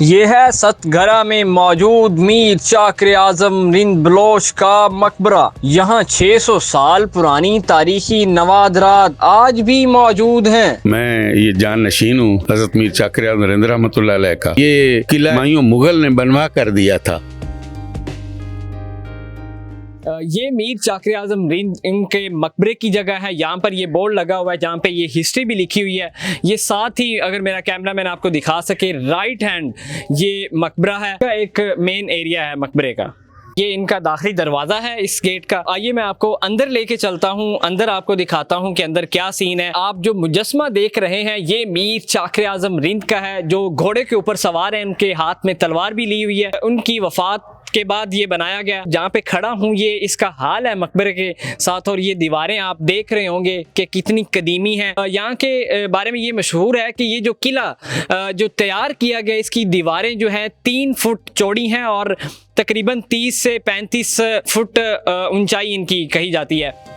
ये है सतगरा में मौजूद मीर चाकर आजम रिंद बलोच का मकबरा। यहाँ 600 साल पुरानी तारीखी नवादरात आज भी मौजूद हैं। मैं ये जान नशीन हूँ हजरत मीर चाकर आजम रिंद रहमतुल्लाह अलैह का। ये किला हुमायूं मुगल ने बनवा कर दिया था। ये मीर चाकर आजम रिंद इनके मकबरे की जगह है। यहाँ पर ये बोर्ड लगा हुआ है जहाँ पे ये हिस्ट्री भी लिखी हुई है। ये साथ ही अगर मेरा कैमरा मैन आपको दिखा सके, राइट हैंड ये मकबरा है, एक मेन एरिया है मकबरे का। ये इनका दाखिली दरवाजा है इस गेट का। आइए मैं आपको अंदर लेके चलता हूँ, अंदर आपको दिखाता हूँ कि अंदर क्या सीन है। आप जो मुजस्मा देख रहे हैं ये मीर चाकर आजम रिंद का है, जो घोड़े के ऊपर सवार है, उनके हाथ में तलवार भी ली हुई है। उनकी वफात के बाद ये बनाया गया। जहाँ पे खड़ा हूँ ये इसका हाल है मकबरे के साथ, और ये दीवारें आप देख रहे होंगे कि कितनी कदीमी है। यहाँ के बारे में ये मशहूर है कि ये जो किला जो तैयार किया गया, इसकी दीवारें जो हैं 3 फुट चौड़ी हैं और तकरीबन 30 से 35 फुट ऊंचाई इनकी कही जाती है।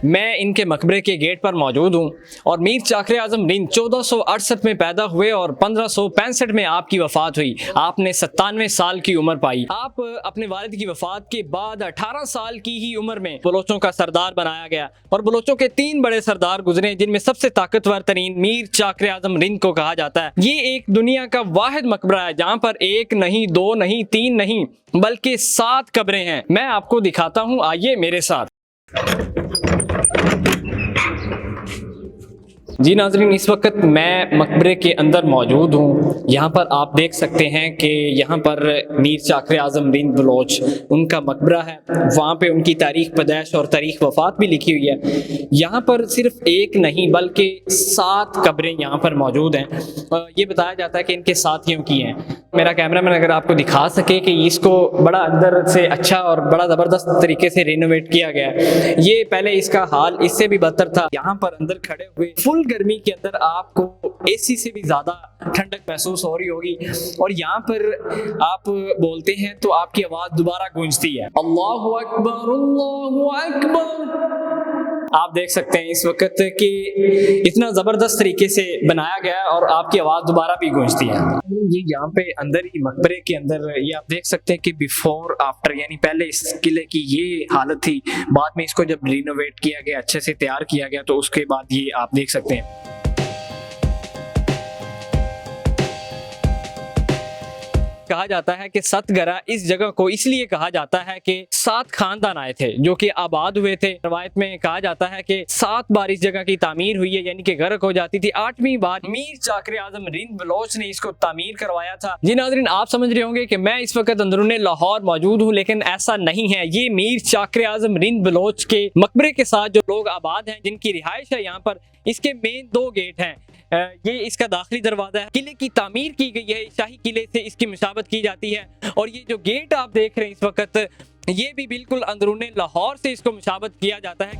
मैं इनके मकबरे के गेट पर मौजूद हूँ और मीर चाकर आजम रिंद 1468 में पैदा हुए और 1565 में आपकी वफात हुई। आपने 97 साल की उम्र पाई। आप अपने वालिद की वफात के बाद 18 साल की ही उम्र में बलोचों का सरदार बनाया गया और बलोचों के 3 बड़े सरदार गुजरे, जिनमें सबसे ताकतवर तरीन मीर चाकर आजम रिंद को कहा जाता है। ये एक दुनिया का वाहिद मकबरा है जहाँ पर 1 नहीं, 2 नहीं, 3 नहीं, बल्कि 7 कब्रें हैं। मैं आपको दिखाता हूँ, आइए मेरे साथ। जी नाज़रीन, इस वक्त मैं मकबरे के अंदर मौजूद हूँ। यहाँ पर आप देख सकते हैं कि यहाँ पर मीर चाकर आजम रिंद बलोच उनका मकबरा है। वहाँ पे उनकी तारीख पैदाइश और तारीख वफात भी लिखी हुई है। यहाँ पर सिर्फ 1 नहीं बल्कि 7 कब्रें यहाँ पर मौजूद हैं। ये बताया जाता है कि इनके साथियों की हैं। मेरा कैमरामैन अगर आपको दिखा सके कि इसको बड़ा अंदर से अच्छा और बड़ा ज़बरदस्त तरीके से रिनोवेट किया गया है। ये पहले इसका हाल इससे भी बदतर था। यहाँ पर अंदर खड़े हुए फुल गर्मी के अंदर आपको एसी से भी ज्यादा ठंडक महसूस हो रही होगी, और यहाँ पर आप बोलते हैं तो आपकी आवाज दोबारा गूंजती है, अल्लाहु अकबर, अल्लाहु अकबर। आप देख सकते हैं इस वक्त कि इतना जबरदस्त तरीके से बनाया गया है और आपकी आवाज दोबारा भी गूंजती है। ये यहाँ पे अंदर ही मकबरे के अंदर ये आप देख सकते हैं कि बिफोर आफ्टर, यानी पहले इस किले की ये हालत थी, बाद में इसको जब रिनोवेट किया गया, अच्छे से तैयार किया गया, तो उसके बाद ये आप देख सकते हैं। कहा जाता है कि सतगरा इस जगह को इसलिए कहा जाता है कि 7 खानदान आए थे जो कि आबाद हुए थे। रवायत में कहा जाता है कि 7 बार इस जगह की तामीर हुई है, यानी कि गर्क हो जाती थी। 8वीं बार मीर चाकर आजम रिंद बलोच ने इसको तामीर करवाया था। जी नाज़रीन, आप समझ रहे होंगे कि मैं इस वक्त अंदरूने लाहौर मौजूद हूँ, लेकिन ऐसा नहीं है। ये मीर चाकर आजम रिंद बलोच के मकबरे के साथ जो लोग आबाद हैं, जिनकी रिहाइश है यहाँ पर, इसके मेन 2 गेट हैं। ये इसका दाखिली दरवाजा है। किले की तामीर की गई है, शाही किले से इसकी मुशाबत की जाती है। और ये जो गेट आप देख रहे हैं इस वक्त, ये भी बिल्कुल अंदरूने लाहौर से इसको मुशाबत किया जाता है।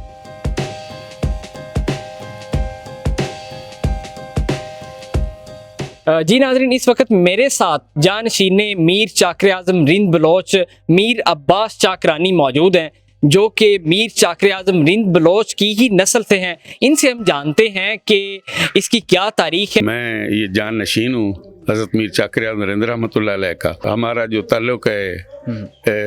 जी नाज़रीन, इस वक्त मेरे साथ जानशीने मीर चाकर आजम रिंद बलोच मीर अब्बास चाकरानी मौजूद हैं, जो कि मीर चाकर आजम रिंद बलोच की ही नस्ल से हैं। इनसे हम जानते हैं कि इसकी क्या तारीख है। मैं ये जान नशीन हूँ हजरत मीर चाकर आजम रिंद रहमतुल्लाह अलैह का। हमारा जो ताल्लुक है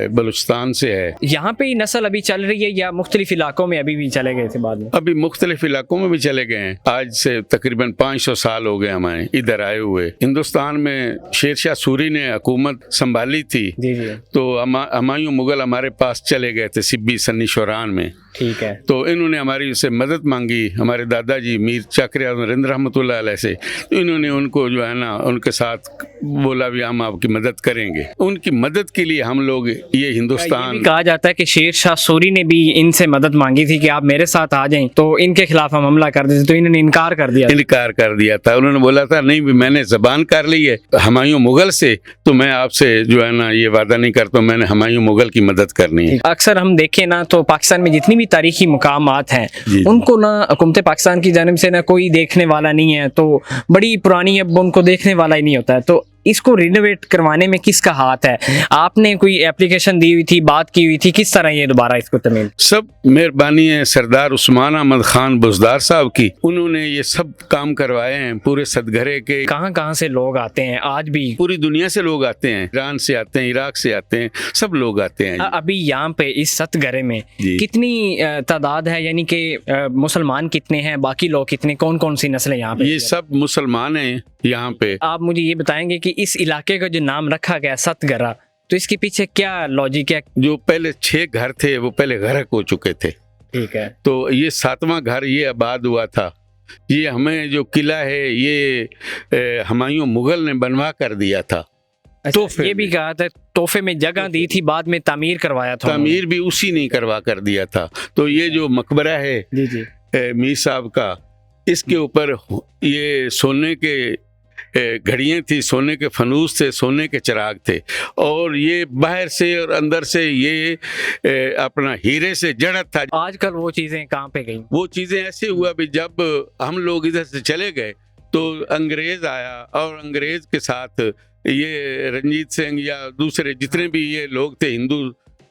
बलूचिस्तान से है। यहाँ पे नस्ल अभी चल रही है या मुख्तलिफ इलाकों में अभी भी चले गए थे बाद में? अभी मुख्तलिफ इलाकों में भी चले गए हैं। आज से तकरीबन 500 साल हो गए हमारे इधर आए हुए। हिंदुस्तान में शेरशाह सूरी ने हुकूमत संभाली थी। जी जी। तो हुमायूं मुगल हमारे पास चले गए थे सिब्बी सन्नी शोरान में। ठीक है। तो इन्होंने हमारी से मदद मांगी, हमारे दादाजी मीर चाकर आजम रिंद रहमतुल्लाह अलैह से। तो इन्होंने उनको जो है ना, उनके साथ बोला भी हम आपकी मदद करेंगे। उनकी मदद के लिए हम लोग ये हिंदुस्तान, ये भी कहा जाता है कि शेरशाह सूरी ने भी इनसे मदद मांगी थी कि आप मेरे साथ आ जाएं तो इनके खिलाफ हम हमला कर देते, तो इन्होंने इनकार कर दिया था। उन्होंने बोला था नहीं भी मैंने जबान कर ली है हुमायूं मुगल से, तो मैं आपसे जो है ना ये वादा नहीं करता, मैंने हुमायूं मुगल की मदद करनी है। अक्सर हम देखें ना तो पाकिस्तान में जितनी भी तारीखी मुकामात हैं उनको ना हुकूमत पाकिस्तान की जानिब से ना कोई देखने वाला नहीं है, तो बड़ी पुरानी, अब उनको देखने वाला ही नहीं होता है। तो इसको रिनोवेट करवाने में किसका हाथ है? आपने कोई एप्लीकेशन दी हुई थी, बात की हुई थी, किस तरह ये दोबारा इसको तमीम? सब मेहरबानी है सरदार उस्मान अहमद खान बुजदार साहब की, उन्होंने ये सब काम करवाए हैं। पूरे सदघरे के कहाँ से लोग आते हैं आज भी? पूरी दुनिया से लोग आते हैं, ईरान से आते हैं, इराक से आते हैं, सब लोग आते हैं। अभी यहाँ पे इस सतघरे में जी। कितनी तादाद है, यानी कि मुसलमान कितने हैं, बाकी लोग कितने, कौन कौन सी नस्लें यहाँ पे? ये सब मुसलमान हैं यहाँ पे। आप मुझे ये बताएंगे कि इस इलाके का जो नाम रखा गया सतघरा, तो इसके पीछे क्या लॉजिक है? जो पहले 6 घर थे वो पहले गर्क हो चुके थे, ठीक है। तो ये 7वां घर ये आबाद हुआ था। ये हमें जो किला है ये हुमायूं मुगल ने बनवा कर दिया था। तो ये भी कहा था तोहफे में जगह दी थी, बाद में तामीर करवाया था। तामीर भी उसी ने करवा कर दिया था। तो ये जो मकबरा है जी मीर साहब का, इसके ऊपर ये सोने के घड़ियाँ थी, सोने के फनूस थे, सोने के चिराग थे, और ये बाहर से और अंदर से ये अपना हीरे से जड़त था। आजकल वो चीजें कहाँ पे गई? वो चीज़ें ऐसे हुआ भी जब हम लोग इधर से चले गए तो अंग्रेज आया, और अंग्रेज के साथ ये रंजीत सिंह या दूसरे जितने भी ये लोग थे हिंदू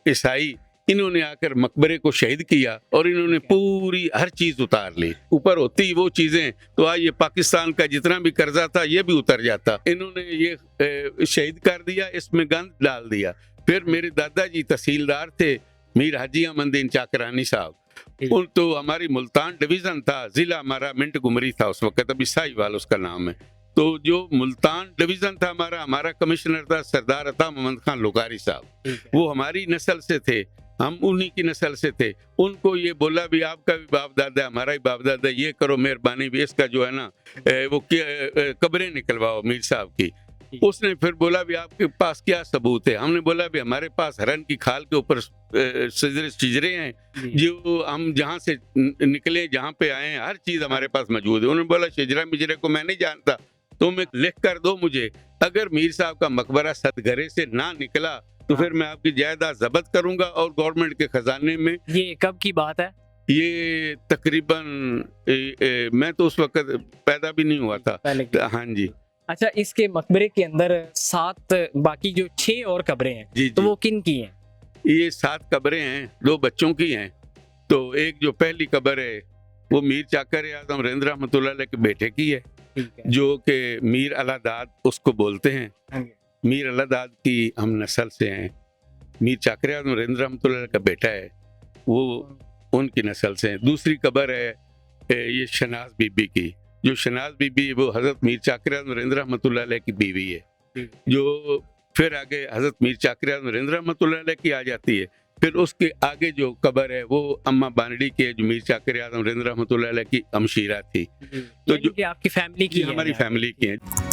ईसाई, इन्होंने आकर मकबरे को शहीद किया और इन्होंने पूरी हर चीज उतार ली। ऊपर होती वो चीजें तो आज ये पाकिस्तान का जितना भी कर्जा था ये भी उतर जाता। इन्होंने ये शहीद कर दिया, इसमें गंद डाल दिया। फिर मेरे दादाजी तहसीलदार थे मीर हाजी अमनदीन चाकरानी साहब, उन तो हमारी मुल्तान डिवीजन था, जिला हमारा मिंट गुमरी था उस वक्त, अभी साहिवाल उसका नाम है। तो जो मुल्तान डिवीजन था हमारा कमिश्नर था सरदार अता मोहम्मद खान लुकारी साहब, वो हमारी नस्ल से थे, हम उन्हीं की नस्ल से थे। उनको ये बोला भी आपका भी बाप दादा हमारा ही बाप दादा, ये करो मेहरबानी भी इसका जो है ना वो कब्रें निकलवाओ मीर साहब की। उसने फिर बोला भी आपके पास क्या सबूत है? हमने बोला भी हमारे पास हरन की खाल के ऊपर सिजरे हैं, जो हम जहाँ से निकले जहाँ पे आए हैं हर चीज हमारे पास मौजूद है। उन्होंने बोला शिजरा मिजरे को मैं नहीं जानता, तुम लिख कर दो मुझे, अगर मीर साहब का मकबरा सतघरे से ना निकला तो फिर मैं आपकी जायदाद जब्त करूंगा और गवर्नमेंट के खजाने में। ये कब की बात है? ये तकरीबन मैं तो उस वक्त पैदा भी नहीं हुआ था। हाँ जी। अच्छा, इसके मकबरे के अंदर 7 बाकी जो 6 और कब्रें हैं, जी, तो वो किन की हैं? ये 7 कब्रें हैं, 2 बच्चों की हैं। तो एक जो पहली कब्र है वो मीर चाकर आजम रिंद रहमतुल्लाह अलैह के बेटे की है, जो कि मीर अलादाद उसको बोलते हैं। मीर अलादाद की हम नस्ल से हैं। मीर चाकर आजम रिंद रहमतुल्लाह अलैह का बेटा है, वो उनकी नस्ल से हैं। दूसरी कब्र है ये शनाज बीबी की, जो शनाज बीबी वो हजरत मीर चाकर आजम रिंद रहमतुल्लाह अलैह की बीवी है, जो फिर आगे हजरत मीर चाकर आजम रिंद रहमतुल्लाह अलैह की आ जाती है। फिर उसके आगे जो कब्र है वो अम्मा बानड़ी के, जो मीर चाकर आजम रिंद रहमतुल्लाह अलैह की अमशीरा थी। तो जो आपकी फैमिली की, हमारी फैमिली की है।